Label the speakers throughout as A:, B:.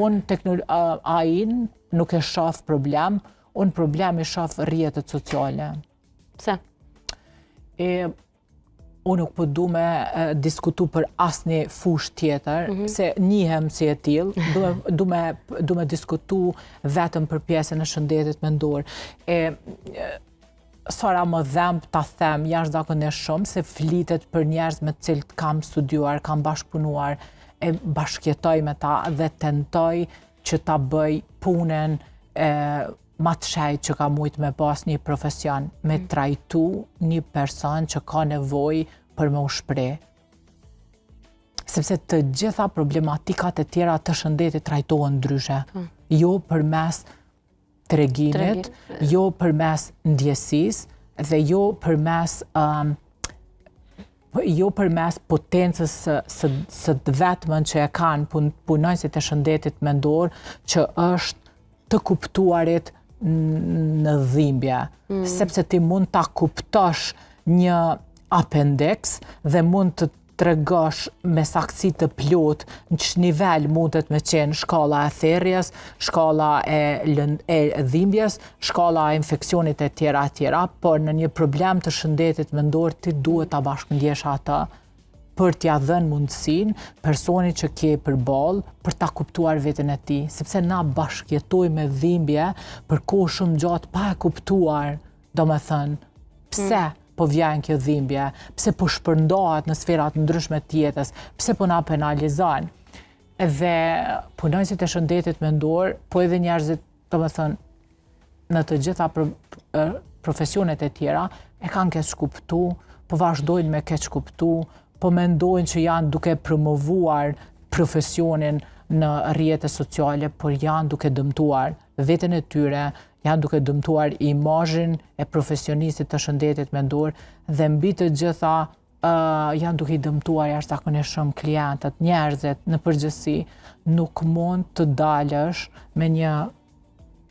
A: unë AI-n nuk e shaf problem, unë problemi shaf rrjetet sociale.
B: Pse?
A: Unë nuk po du me diskutu për asnjë fushë tjetër, se njihem si e tillë, du me diskutu vetëm për pjesën e shëndetit mendor. Sara më dhemb ta them jashtëzakonisht shumë se flitet për njerëz me të cilët kam studiuar, kam bashkëpunuar, e bashkëjetoj me ta dhe tentoj që ta bëj punën ma të shejt që ka mujtë me pas një profesion, me trajtu një person që ka nevojë për me u shpreh. Sepse të gjitha problematikat e tjera të shëndetit trajtohen ndryshe. Jo përmes tregimit, jo përmes ndjesisë dhe jo përmes potencës së vetmen që e kanë punonjësit e shëndetit mendor, që është të kuptuarit në dhimbje, sepse ti mund ta kuptosh një appendix dhe mund të tregosh me saktësi të plot në që nivel mundet me qenë shkalla e therrjes, shkalla e dhimbjes, shkalla e infeksionit e tjera, por në një problem të shëndetit mendor ti duhet ta bashkëndjesh atë për t'ja dhënë mundësinë personit që ke përballë për ta kuptuar veten e tij, sepse na bashkëjetojmë me dhimbje për kohë shumë gjatë pa e kuptuar, domethënë, pse po vjen kjo dhimbje, pse po shpërndahet në sferat ndryshme të jetës, pse po na penalizon. Dhe punonjësit e shëndetit mendor, po edhe njerëzit, domethënë, në të gjitha profesionet e tjera, e kanë keq kuptu, po vazhdojnë me keq kuptu, po mendojnë që janë duke promovuar profesionin në rrjete sociale, por janë duke dëmtuar veten e tyre, janë duke dëmtuar imazhin e profesionistit të shëndetit mendor dhe mbi të gjitha janë duke i dëmtuar jashtëzakonisht shumë klientët, njerëzit në përgjithësi. Nuk mund të dalësh me një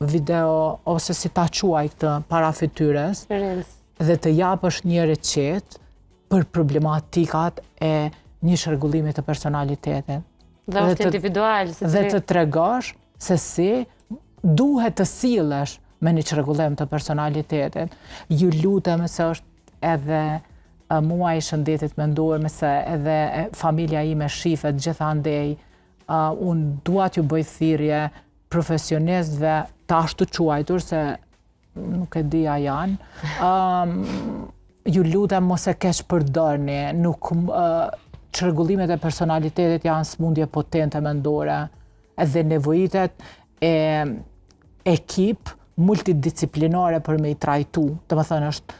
A: video ose si ta quaj këtë para fytyrës dhe të japësh një recetë për problematikat e një shërgullimi të personalitetit.
B: Dhe është individual.
A: Dhe të tregosh se si duhet të sillesh me një shërgullim të personalitetit. Ju lutem, se është edhe muaji i shëndetit mendor, se edhe familja ime shifet gjithandej. Unë dua t'ju bëj thirrje profesionistëve të ashtu quajtur, se nuk e di a janë. Ju lutem mos e keq përdorni, çrregullimet e personalitetit janë smundje potente mendore, edhe nevojitet ekip multidisciplinare për me i trajtu. Domethënë është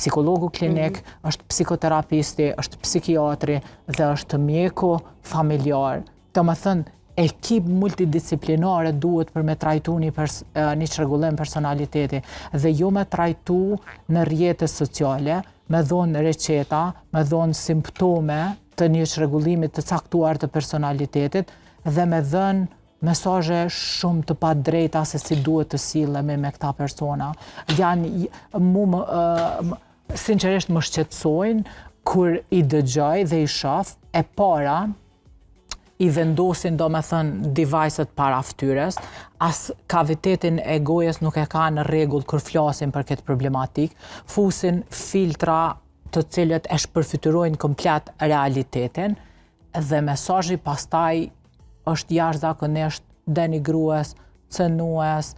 A: psikologu klinik, është psikoterapisti, është psikiatri dhe është mjeku familjar. Domethënë ekip multidisciplinare duhet për me trajtu një çrregullim personaliteti dhe jo me trajtu në rrjete sociale, me dhonë receta, me dhonë simptome të një çrregullimi të caktuar të personalitetit dhe me dhënë mesazhe shumë të padrejta se si duhet të sillemi me këta persona. Sinqerisht më shqetësojnë kur i dëgjoj dhe i shoh e para i vendosin domethënë device-et para fytyrës, as kavitetin e gojës nuk e ka në rregull kur flasin për këtë problematik, fusin filtra të cilët e shpërfytyrojnë komplet realitetin dhe mesazhi pastaj është jashtëzakonisht denigrues, cënues,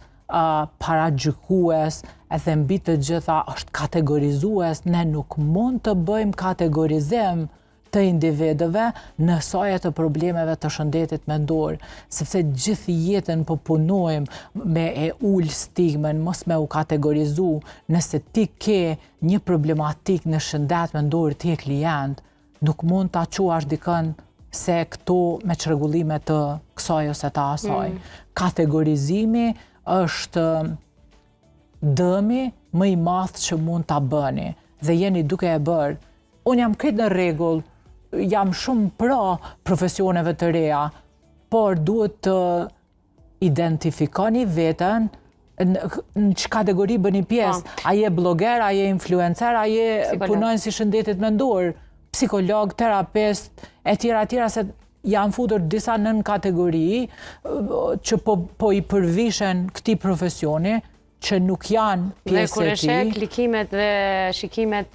A: paragjykues, edhe mbi të gjitha është kategorizues. Ne nuk mund të bëjmë kategorizim të individëve në saj të problemeve të shëndetit mendor, sepse gjithë jetën po punojmë me e ul stigmën, mos me u kategorizu. Nëse ti ke një problematik në shëndet mendor, ti je klient, nuk mund ta quash dikën se këto me çrregullime të kësaj ose të asaj. Kategorizimi është dëmi më i madh që mund ta bëni dhe jeni duke e bërë. Unë jam krejt në rregull, jam shumë pro profesioneve të reja, por duhet të identifikoni veten në që kategori bëni pjesë. A je bloger, a je influencer, a je punonjës i shëndetit mendor, psikolog, terapist, e tjera, se janë futur disa nën kategori që po i përvishen këtij profesioni, që nuk janë
B: Dhe
A: pjesë
B: kur
A: e
B: e sheh
A: tij.
B: klikimet dhe shikimet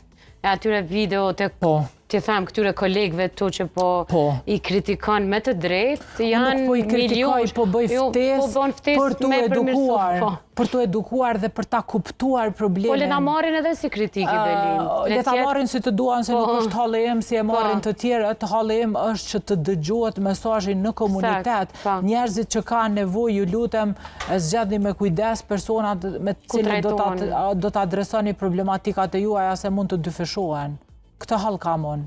B: e atyre video të ti tham këtyre kolegëve tu që i kritikon me të drejtë, janë
A: Unë nuk po i kritikoj, po bëj ftesë për t'u edukuar, për t'u edukuar dhe për ta kuptuar problemin.
B: Po le ta marrin edhe si kritikë Belin.
A: Le ta marrin si të duan, se nuk është halli im si e marrin të tjerët. Halli im është që të dëgjohet mesazhi në komunitet. Njerëzit që kanë nevojë, ju lutem, zgjedhni me kujdes personat me të cilët do të adresoni problematikat e juaja, se mund të dyfishohen. Këtë hall kam unë.